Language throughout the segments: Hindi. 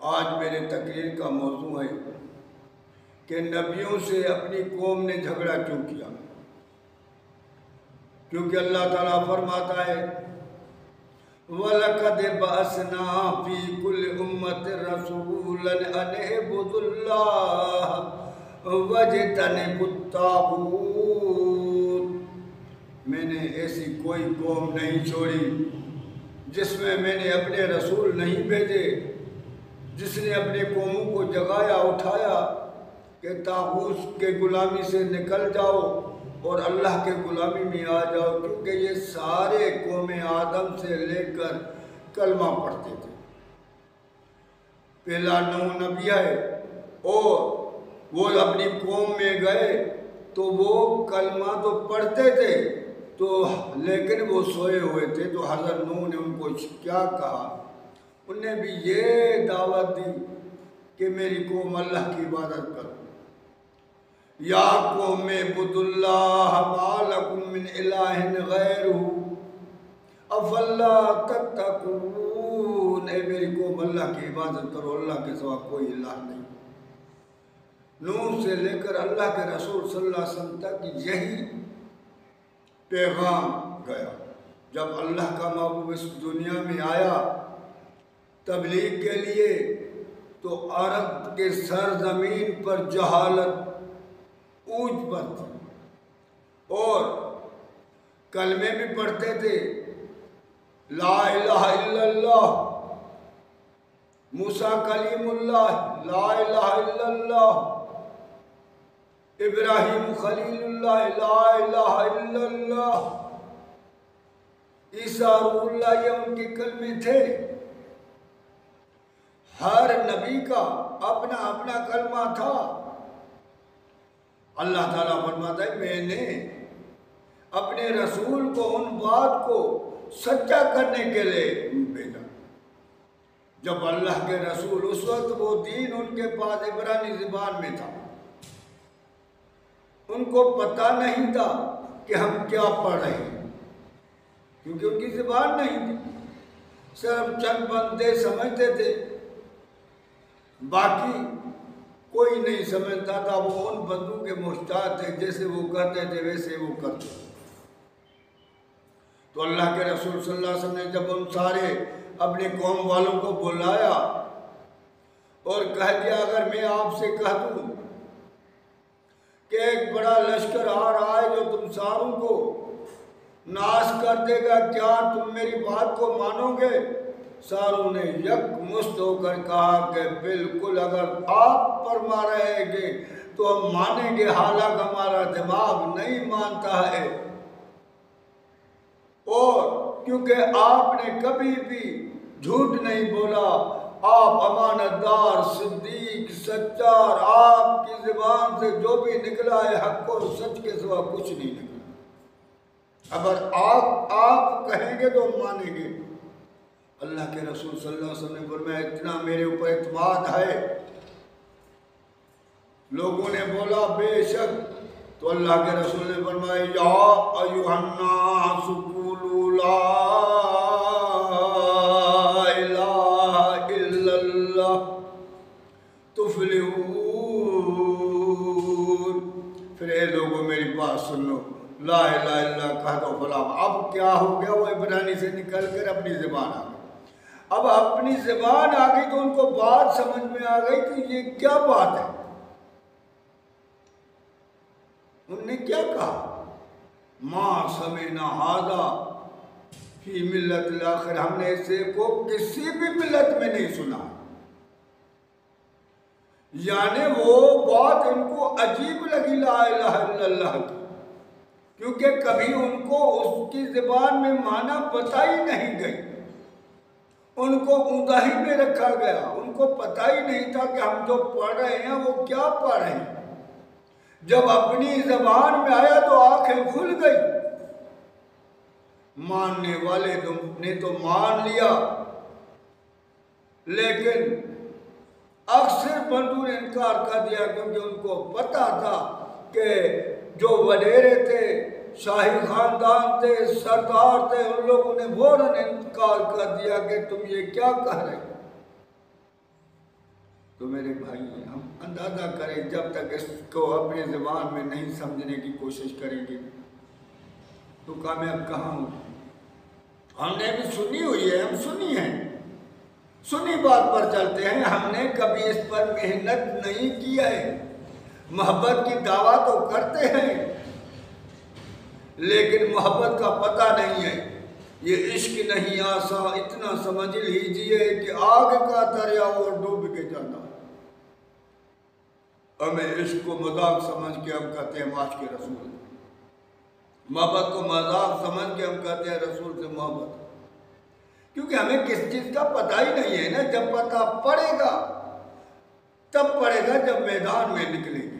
आज मेरे तकरीर का मौजू है कि नबियों से अपनी कौम ने झगड़ा क्यों किया। क्योंकि अल्लाह ताला फरमाता है वलक़द बअसना फ़ी कुल्लि उम्मतिन रसूलन अन इब्दुल्लाह वज्तनिबुत ताग़ूत। मैंने ऐसी कोई कौम नहीं छोड़ी जिसमें मैंने अपने रसूल नहीं भेजे जिसने अपने कौमों को जगाया उठाया कि तागूत के गुलामी से निकल जाओ और अल्लाह के गुलामी में आ जाओ। क्योंकि ये सारे कौम आदम से लेकर कलमा पढ़ते थे। पहला नूह नबी है और वो अपनी कौम में गए तो वो कलमा तो पढ़ते थे तो लेकिन वो सोए हुए थे। तो हज़रत नूह ने उनको क्या कहा, उन्हें भी ये दावत दी कि मेरी कौम अल्लाह की इबादत करो। या कौम इब्दुल्लाह मा लकुम मिन इलाहिन गैरुहु अफल्ला तत्तकून। ए मेरी कौम अल्लाह की इबादत करो, अल्लाह के सिवा कोई इलाह नहीं। नूह से लेकर अल्लाह के रसूल सल्लल्लाहु अलैहि वसल्लम तक यही पैगाम गया। जब अल्लाह का महबूब इस दुनिया में आया तबलीग के लिए तो अरब के सरजमीन पर जहालत ऊंच पर थी और कलमे भी पढ़ते थे, ला इलाहा इल्लल्लाह, मूसा कलीमुल्लाह, ला इलाहा इल्लल्लाह, इब्राहिम खलीलुल्लाह, ला इलाहा इल्लल्लाह, ईसा रूहुल्लाह, ये उनके कलमे थे। हर नबी का अपना अपना कलमा था। अल्लाह ताला फरमाता है मैंने अपने रसूल को उन बात को सच्चा करने के लिए भेजा। जब अल्लाह के रसूल उस वक्त वो दीन उनके पास इब्रानी ज़बान में था, उनको पता नहीं था कि हम क्या पढ़ रहे हैं क्योंकि उनकी ज़बान नहीं थी। सिर्फ चंद बंदे समझते थे, बाकी कोई नहीं समझता था। वो उन बंदों के मुहताज थे, जैसे वो कहते थे वैसे वो करते। तो अल्लाह के रसूल सल्लल्लाहु अलैहि वसल्लम ने जब उन सारे अपने कौम वालों को बुलाया और कह दिया अगर मैं आपसे कह दूं कि एक बड़ा लश्कर आ रहा है जो तुम सारों को नाश कर देगा, क्या तुम मेरी बात को मानोगे? सारों ने यकमुश्त होकर कहा कि बिल्कुल, अगर आप फरमा रहेंगे तो हम मानेंगे, हालांकि हमारा दिमाग नहीं मानता है। और क्योंकि आपने कभी भी झूठ नहीं बोला, आप अमानतदार, सिद्दीक, सच्चा, आपकी ज़बान से जो भी निकला है हक और सच के सिवा कुछ नहीं निकला। अगर आप कहेंगे तो हम मानेंगे। अल्लाह के रसूल सल्लल्लाहु अलैहि वसल्लम ने फरमाया इतना मेरे ऊपर इत्मीनान है। लोगों ने बोला बेशक। तो अल्लाह के रसूल ने फरमाया या अय्युहन्नास क़ूलू ला इलाहा इल्लल्लाह तुफ़्लिहून। फिर ए लोगों मेरी बात सुन लो, ला इलाहा इल्लल्लाह कह दो फला। अब क्या हो गया, वो इब्रानी से निकल कर अपनी ज़बान आ गई। अब अपनी ज़बान आ गई तो उनको बात समझ में आ गई कि ये क्या बात है। उन्होंने क्या कहा, माँ समेना हादा फी मिल्लतिल आखिर, हमने इसे को किसी भी मिल्लत में नहीं सुना। यानी वो बात इनको अजीब लगी ला इलाहा इल्लल्लाह की, क्योंकि कभी उनको उसकी ज़बान में माना पता ही नहीं गई। उनको ऊंधाही में रखा गया, उनको पता ही नहीं था कि हम जो पढ़ रहे हैं वो क्या पढ़ रहे हैं। जब अपनी ज़बान में आया तो आंखें खुल गई। मानने वाले ने तो मान लिया, लेकिन अक्सर बंदू ने इनकार कर दिया क्योंकि उनको पता था कि जो वडेरे थे, शाही खानदान थे, सरदार थे, उन लोगों ने फौरन इनकार कर दिया कि तुम ये क्या कह रहे हो। तो मेरे भाई हम अंदाज़ा करें, जब तक इसको अपने ज़बान में नहीं समझने की कोशिश करेंगे तो कामयाब कहाँ हो। हमने भी सुनी हुई है, हम सुनी है, सुनी बात पर चलते हैं, हमने कभी इस पर मेहनत नहीं की है। मोहब्बत की दावा तो करते हैं लेकिन मोहब्बत का पता नहीं है। ये इश्क नहीं आसा, इतना समझ लीजिए कि आग का दरिया और डूब के जाना। हमें इश्क को मजाक समझ के हम कहते हैं माश के रसूल, मोहब्बत को मजाक समझ के हम कहते हैं रसूल से मोहब्बत, क्योंकि हमें किस चीज़ का पता ही नहीं है ना। जब पता पड़ेगा तब पड़ेगा जब मैदान में निकलेंगे,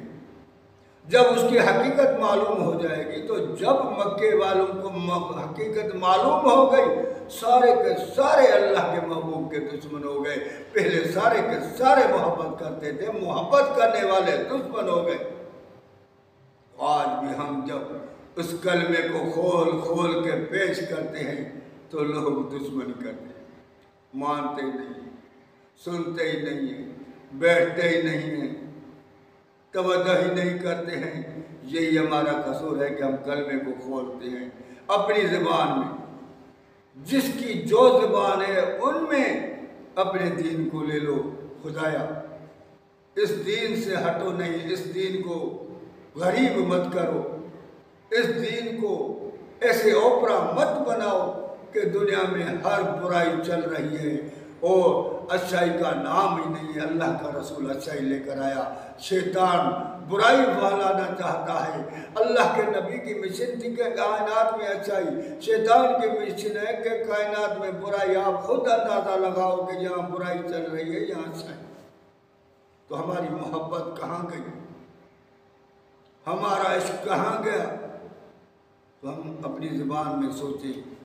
जब उसकी हकीकत मालूम हो जाएगी। तो जब मक्के वालों को हकीकत मालूम हो गई, सारे के सारे अल्लाह के महबूब के दुश्मन हो गए। पहले सारे के सारे मोहब्बत करते थे, मोहब्बत करने वाले दुश्मन हो गए। आज भी हम जब उस कलमे को खोल खोल के पेश करते हैं तो लोग दुश्मनी करते हैं, मानते ही नहीं, सुनते ही नहीं है, बैठते ही नहीं है, तवज्जो ही नहीं करते हैं। यही हमारा कसूर है कि हम कलमे को खोलते हैं अपनी ज़बान में, जिसकी जो ज़बान है उनमें अपने दीन को ले लो। खुदाया इस दीन से हटो नहीं, इस दीन को गरीब मत करो, इस दीन को ऐसे ओपरा मत बनाओ कि दुनिया में हर बुराई चल रही है और अच्छाई का नाम ही नहीं है। अल्लाह का रसूल अच्छाई लेकर आया, शैतान बुराई फैलाना चाहता है। अल्लाह के नबी की मिशन थी कि कायनात में अच्छाई, शैतान की मिशन है कि कायनात में बुराई। आप खुद अंदाज़ा लगाओ कि जहाँ बुराई चल रही है यहाँ अच्छाई। तो हमारी मोहब्बत कहाँ गई, हमारा इश्क कहाँ गया? तो हम अपनी ज़ुबान में सोचें।